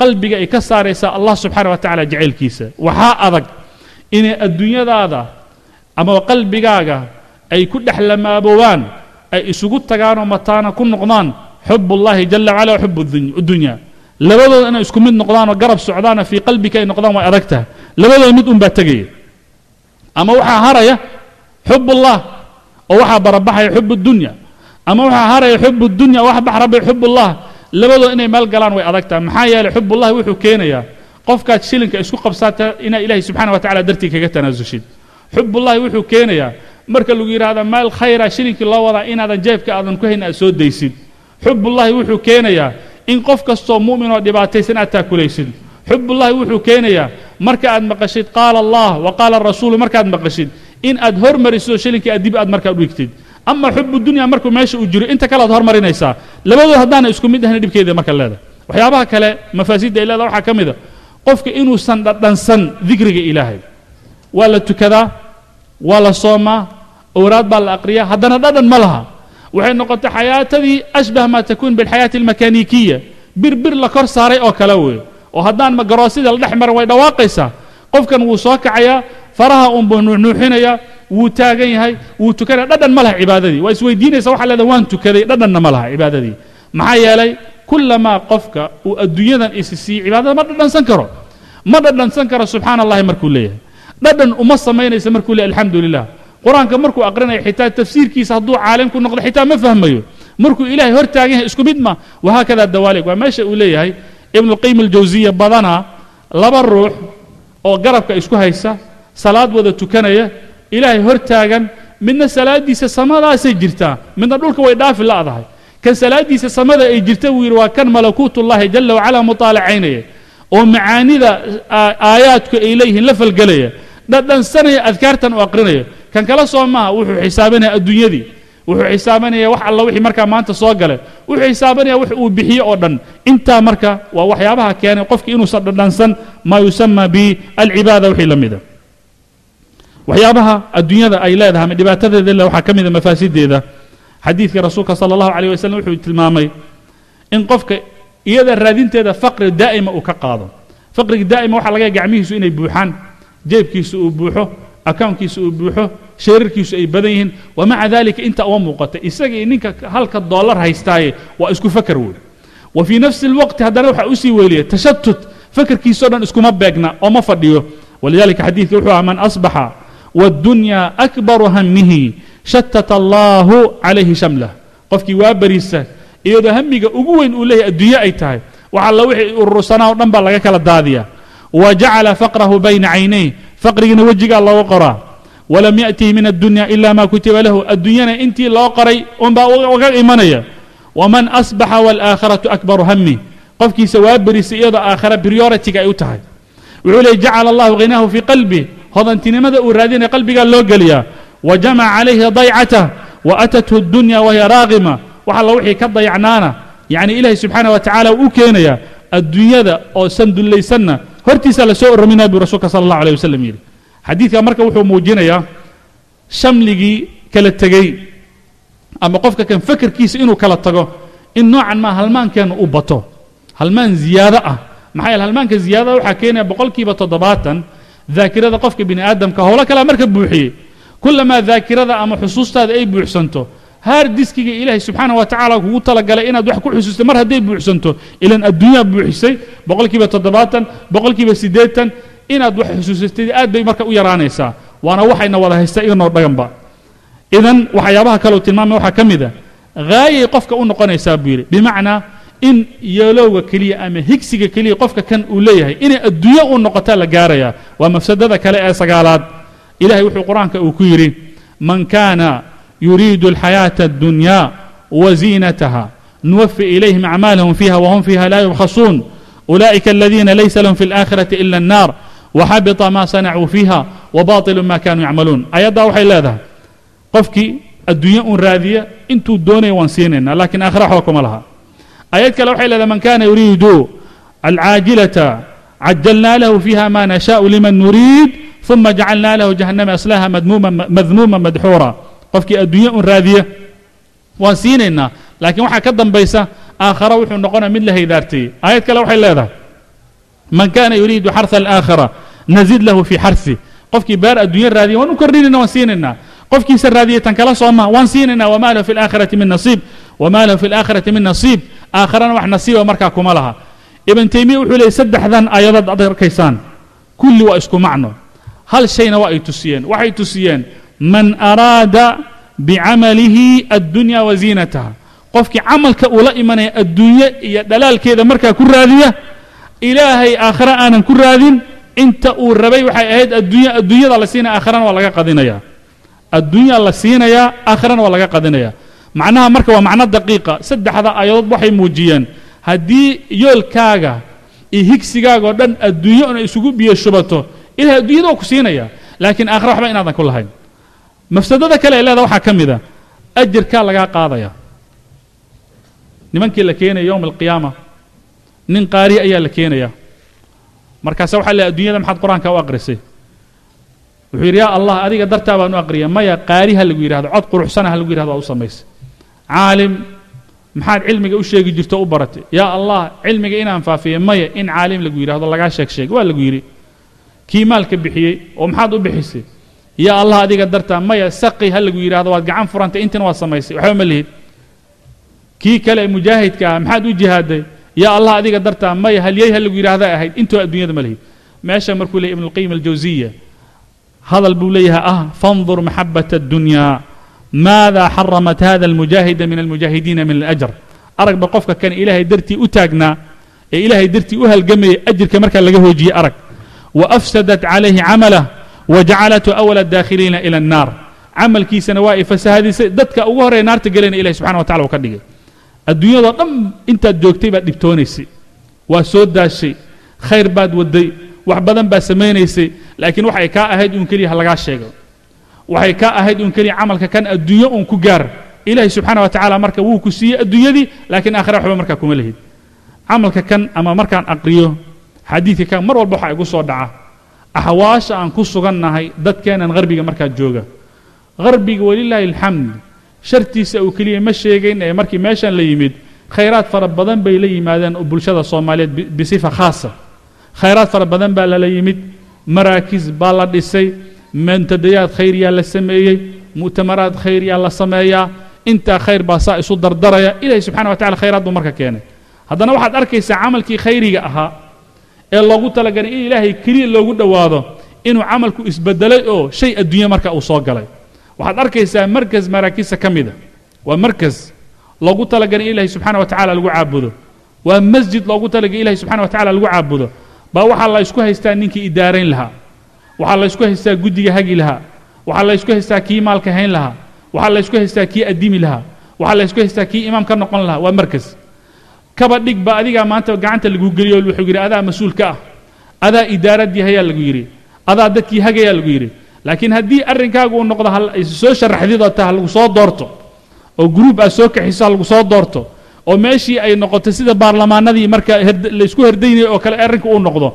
qalbiga ay ka saaraysaa allah subxaanahu wa tacaala jacaylkiisa waxaa adag inay adduunyadaada ama qalbigaaga ay ku dhex lamaabowaan ay isugu tagaanoo mataana ku noqdaan xubullaahi jalla wacala wa xubu addunya labadooda inay isku mid noqdaanoo garab socdaana fii qalbika ay noqdaan way adag tahay labadooda mid unbaa tegaya ama waxaa haraya xubullah oo waxaa barabaxaya xubu dunya ama waxaa haraya xubu dunya wax baxrabay xubullah labadooda inay meel galaan way adag tahay maxaa yeelay xubullahi wuxuu keenayaa qofkaad shilinka isku qabsaata inaa ilaahay subxaana wa tacaala dartii kaga tanaasushid xubullahi wuxuu keenayaa marka lagu yidhaahda meel khayra shilinkii loo wadaa inaadan jeebka aadan ku hayn aad soo daysid xubullahi wuxuu keenayaa in qof kastoo mu'min oo dhibaataysan aad taakulaysid xubullahi wuxuu keenayaa marka aad maqashid qaala allah wa qaala rasuulu markaad maqashid in aad hormariso shilinkii aad dib aad markaa dhigtid ama xubu dunya markuu meesha uu jiro inta kale aad hormarinaysaa labadood haddaana isku mid ahna dhibkeeda marka leedahay waxyaabaha kale mafaasiidda ay leedahay waxaa ka mid a qofka inuusan dhadhansan dikriga ilaahay waa la tukadaa waa la soomaa awraad baa la aqriyaa haddana dhadhan ma laha waxay noqotay xayaatadii ashbah maa takuun bilxayaati almakaanikiya bir la kor saaray oo kale wey oo haddaan magaroosida la dhex marin way dhawaaqaysaa qofkan wuu soo kacayaa faraha unbuu nuuxinayaa wuu taagan yahay wuu tukanaya dhadhan ma laha cibaadadii waa isweydiinaysa waxaa leedahay waan tukaday dhadhanna ma laha cibaadadii maxaa yeelay kullamaa qofka uu adduunyadan isi siiyey cibaadada ma dhadhansan karo subxaana allahi markuu leeyahay dhadhan uma samaynaysa markuu leeyahay alxamdu lilah qur-aanka markuu aqrinayo xitaa tafsiirkiisa hadduu caalim ku noqdo xitaa ma fahmayo markuu ilaahay hor taagan yahay isku mid ma wahaakada dawaalik waa meesha uu leeyahay ibnulqayim aljawsiya badanaa laba ruux oo garabka isku haysa salaad wada tukanaya ilaahay hor taagan midna salaadiisa samadaasay jirtaa midna dhulka way dhaafi la'dahay kan salaadiisa samada ay jirta wuu yidhi waa kan malakuutullaahi jalla wacala mutaalacaynaya oo macaanida aayaadku ay leeyihiin la falgelaya dhadhansanaya adkaartan u aqrinaya kan kala soo maaha wuxuu xisaabanaya adduunyadii wuxuu xisaabanaya wax alla wixii markaa maanta soo galay wuxuu xisaabanaya wax uu bixiyo oo dhan intaa marka waa waxyaabaha keenay qofka inuusan dhadhansan maa yusamaa bialcibaada wixii la mida waxyaabaha adduunyada ay leedahay ama dhibaatadeeda waxaa ka mida mafaasideeda xadiidka rasuulka sala allahu calayh wasallam wuxuu tilmaamay in qofka iyada raadinteeda faqri daa'ima uu ka qaado faqriga daa'ima waxaa laga gacmihiisu inay buuxaan jeebkiisu uu buuxo akawnkiisu uu buuxo sheerarkiisu ay badan yihiin wamaca dalika inta uma muuqata isaga iyo ninka halka dollar haystaaye waa isku fakar wey wa fii nafsi alwaqti haddana waxaa usii weeliya tashatut fakarkiisoo dhan iskuma beegna oo ma fadhiyo walidalika xadiidka wuxuu aha man asbaxa waaddunya akbaru hamihi shatata allahu calayhi shamlah qofkii waa bariisa iyadoo hamiga ugu weyn uu leeyahay adduunye ay tahay waxa alla wixii urursanaa oo dhan baa laga kala daadiyaa wa jacala faqrahu bayna caynayh faqrigina wejigaa looga qoraa walam ya'tihi min addunya ila ma kutiba lahu adduunyana intii loo qoray unbaa uga imanaya waman asbaxa waalaakhiratu akbaru hamih qofkiisa waa beriisa iyadoo aakhira prioritiga ay u tahay wuxuu leeyay jacala allahu ghinaahu fii qalbi hodantinimada uu raadinaya qalbigaa loo geliyaa wa jamaca calayhi daycatah wa atathu addunya wahiya raaqima wax alla wixii ka dayacnaana yacni ilaahay subxaana wa tacaala uu keenayaa adduunyada oo sandullaysanna hortiisa la soo orominaya buu rasuulka sala allahu alayh wasalam yidhi xadiidka marka wuxuu muujinayaa shamligii kala tegey ama qofka kan fakarkiisa inuu kala tago in noocan maa halmaankeenna u bato halmaan ziyaado ah maxaa yeele halmaanka ziyaadada waxaa keenaya boqolkiiba 70 daakirada qofka bini aadamka howlo kalea marka buuxiyey kullamaa daakirada ama xusuustaada ay buuxsanto haar diskiga ilaahay subxaana wa tacaala kugu talagalay inaad wax ku xusuusto mar hadday buuxsanto ilan adduunyaa buuxisay boqolkiiba 70 boqolkiiba 80 inaad wax xusuusatay aad bay marka u yaraanaysaa waana waxayna wada haystaa inoo dhaganba idan waxyaabaha kale uu tilmaamay waxaa ka mid a gaayay qofka u noqonaysaa buu yidhi bimacnaa in yeelowga keliya ama higsiga keliya qofka kan uu leeyahay inay adduunyo u noqotaa la gaarayaa waa mafsadada kale ee sagaalaad ilahay wuxuu qur-aanka uu ku yidhi man kaana yuriidu alxayaata addunya waziinataha nuwafi ilayhim acmaalahum fiiha wahum fiiha laa yubkhasuun ulaa'ika aladiina laysa lahum fi alaakhirati ila annaar waxabita ma sanacuu fiiha wabaatilu ma kaanuu yacmaluun ayaddaa waxay leedahay qofkii adduunyo un raadiya intuu doonaya waan siinaynaa laakiin aakhira waxba kuma laha ayad kale waxay leedahay man kaana yuriidu alcaajilata cajalnaa lahu fiiha ma nashaau liman nuriid uma jacalnaa lahu jahannama aslaha madmuuma madxuura qofkii adduunyo un raadiya waan siinaynaa laakiin waxaa ka dambaysa aakhara wuxuu noqonaya mid la haydaartayey ayad kale waxay leedahay من كان يريد حرث الآخرة نزيد له في حرثه قفكي بار الدنيا الرادية ونكررنا وانسيننا قفكي سر رادية تنكلا صوما وانسيننا وما له في الآخرة من نصيب وما له في الآخرة من نصيب آخرا وح نصيب ومركاكم لها ابن تيمية وحولي سدح ذن آيات أضير كيسان كل وإسكو معنى هل شيء وحي تسيان من أراد بعمله الدنيا وزينتها قفك عمل كأولاء من الدنيا دلال كذا مركا كرادية إلهي آخرا أنا كرادين انت والربي وحي أهد الدنيا الله سينا آخرا ولا قدنا يا الدنيا الله سينا يا آخرا ولا قدنا يا معناها مركا ومعنى دقيقة سدح هذا آيات وحي موجيا هدي يول كاغا إهكسيغا ودن الدنيا أنا يسوق بيشبته إلى الدنيا دوك سينا يا لكن آخر وحبا إن هذا كلها مفسدة كلا إلا ذا وحا كمذا أجر كالا قاضيا نمنك لكينا يوم القيامة نين قاري أيا لكينا يا مركز سوحا الدنيا محد قرآن كاو أقرسي وحير يا الله أديك درتها بأنه أقريا ما يا قاري هالقوير هذا عد قروح سنة هالقوير هذا أوصى ميس عالم محاد علمك وش يجي جرت أوبرت يا الله علمك إنا أنفافيه ما يا إن عالم لقوير هذا الله قاش شيء ولا قويري كي مالك بحيه ومحاد وبحسي يا الله هذيك درتها ما يا سقي هالقوير هذا واد قعان فرنت أنت نواصل ميس وحوم اللي كي كلا مجاهد كمحاد وجهاد يا الله هذيك درتها ما يا هالقوير هذا أهيد أنتوا الدنيا ملهي ماشى مركولي ابن القيم الجوزية هذا البوليها فانظر محبة الدنيا ماذا حرمت هذا المجاهد من المجاهدين من الأجر أرق بقفك كان إلهي درتي أتاقنا إلهي درتي أهل قمي أجر كمركا لقاه جي أرق وأفسدت عليه عمله وجعلته أول الداخلين إلى النار عمل كي سنوائي فسهدي دتك أوهر نار تقلين إلهي سبحانه وتعالى وكذلك الدنيا ضم أنت الدوكتي بعد دبتونيسي وسود داشي خير بعد ودي وحبذا بسمينيسي لكن وحي كا أهد ينكري هلقا الشيء وحي كا أهد ينكري عملك كان الدنيا كجار إلهي سبحانه وتعالى مركا وكسي الدنيا دي لكن آخر حب مركا كملهد عملك كان أما مركا أقريه حديثي كان مر والبحر يقول صدعة أحواش أن كسو هاي دت كان غربي مركا جوجا غربي ولله الحمد شرتي سأوكليه مشي جين مركي ماشان ليمد خيرات فربضان بيلي مادان وبلشة الصوماليات بصفة خاصة خيرات فربضان بلا ليمد مراكز بالا ديسي منتديات خيرية للسمية مؤتمرات خيرية للسمية انت خير باسا يصد دردريا إلهي سبحانه وتعالى خيرات بمركا كياني هذا واحد أركيس عمل كي خيري أها اللي قلت لك إلهي كريم اللي قلت واضح إنه عملك إسبدلي أو شيء الدنيا مركا أو صاق علي واحد أركيس مركز مراكز كمدة ومركز لو قلت لك إلهي سبحانه وتعالى لو عبده ومسجد لو قلت لك إلهي سبحانه وتعالى لو عبده بوح الله يسكوها يستانينك إدارين لها وحلا يسكوها يستا جودي هاجي لها وحلا يسكوها يستا كي مالك هين لها وحلا يسكوها يستا كي أديم لها وحلا يسكوها يستا كي إمام كان نقول لها ومركز كبديك بعديك ما أنت قعنت اللي جوجلي والحجري هذا مسؤول كأ هذا إدارة دي هي اللي جيري هذا دكي هاجي اللي جيري لكن هدي أرنكا قول نقطة هل السوشيال حديدة تهل وصاد دورته أو جروب أسوق حسال وصاد دورته أو ماشي أي نقطة سيدة برلمان نادي مركز اللي يسكوه هرديني أو كلا أرنك قول نقطة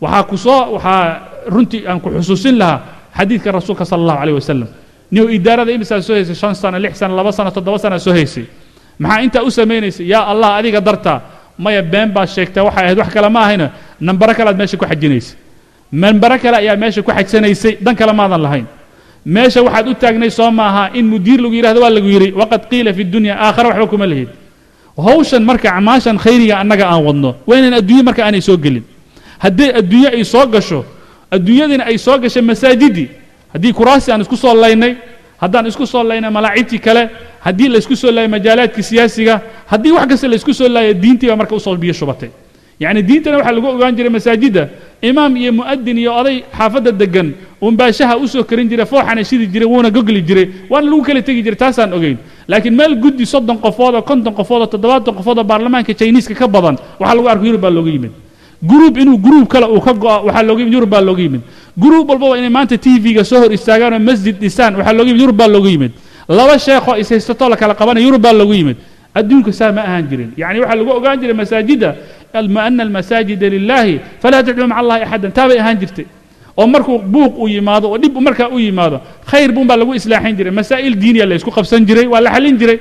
وحاكوصا وح runtii aan ku xusuusin lahaa xadiidka rasuulka sallallahu alayhi wasallam niyo idaarada imisa soo heysay 5 sano 6 sano 2 sano 7 sano soo heysay maxaa inta u sameeynaysa ya allah adiga darta maya been baa sheegtay waxa ahayd wax kale ma ahayna nambara kale aad meesha ku xajinaysay nambara kale ayaa meesha ku xajsanaysay dan kale ma adan lahayn meesha waxaad u taagnay soo maaha in mudiir lagu yiraahdo waa lagu yiri waqad qila fi dunya aakhira waxba kuma lihid hawshan marka amaashan khayriga annaga aan wadno weenan adduunyo marka aanay soo gelin haddii adduunyo ay soo gasho الدنيا أي سوق شيء مساجدي هدي كراسي أنا إسكو صلينا هدان إسكو صلينا ملاعبتي كلا هدي اللي إسكو صلينا مجالات كسياسية هدي واحد اللي إسكو صلينا دينتي ومركز وصل بيه شبطي يعني دينتنا واحد اللي جوا عندنا مساجدة إمام يمؤذن يقضي حافظ الدجن ومباشها أسوق كرنجرة فوح عن شيء جري وانا جوجل جري وانا لو كله تيجي جري تاسان أوجين لكن ما الجد يصدق قفاضة كنت قفاضة تدوات قفاضة برلمان كتشينيس ككبضان وحلو عارف يربى اللوجيمن جروب إنه جروب كلا وخجوا وحلوجيم يربى اللوجيمن جروب البابا إن ما أنت تي في جسهر استعجال مسجد لسان وحلوجيم يربى اللوجيمن لا الشيخ يستطلع على قبنا يربى اللوجيمن الدين كسام أهانجرين يعني وحلوجوا أهانجر المساجد ما أن المساجد لله فلا تدعوا مع الله أحدا تابع أهانجرته ومركو بوق ويماذا ودب مركا ويماذا خير بوم باللو إصلاحين جري مسائل دينية اللي يسكو خبسان جري ولا حلين جري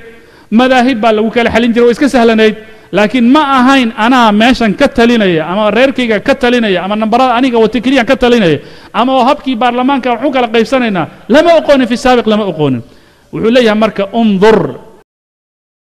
مذاهب باللو كلا حلين جري وإسك سهلنايد laakiin ma ahayn anaa meeshan ka talinaya ama reerkayga ka talinaya ama nambarada aniga wata keliya ka talinaya ama habkii baarlamaanka wuxuu kala qaybsanaynaa lama aqoonin fi saabiq lama aqoonin wuxuu leeyahay marka undur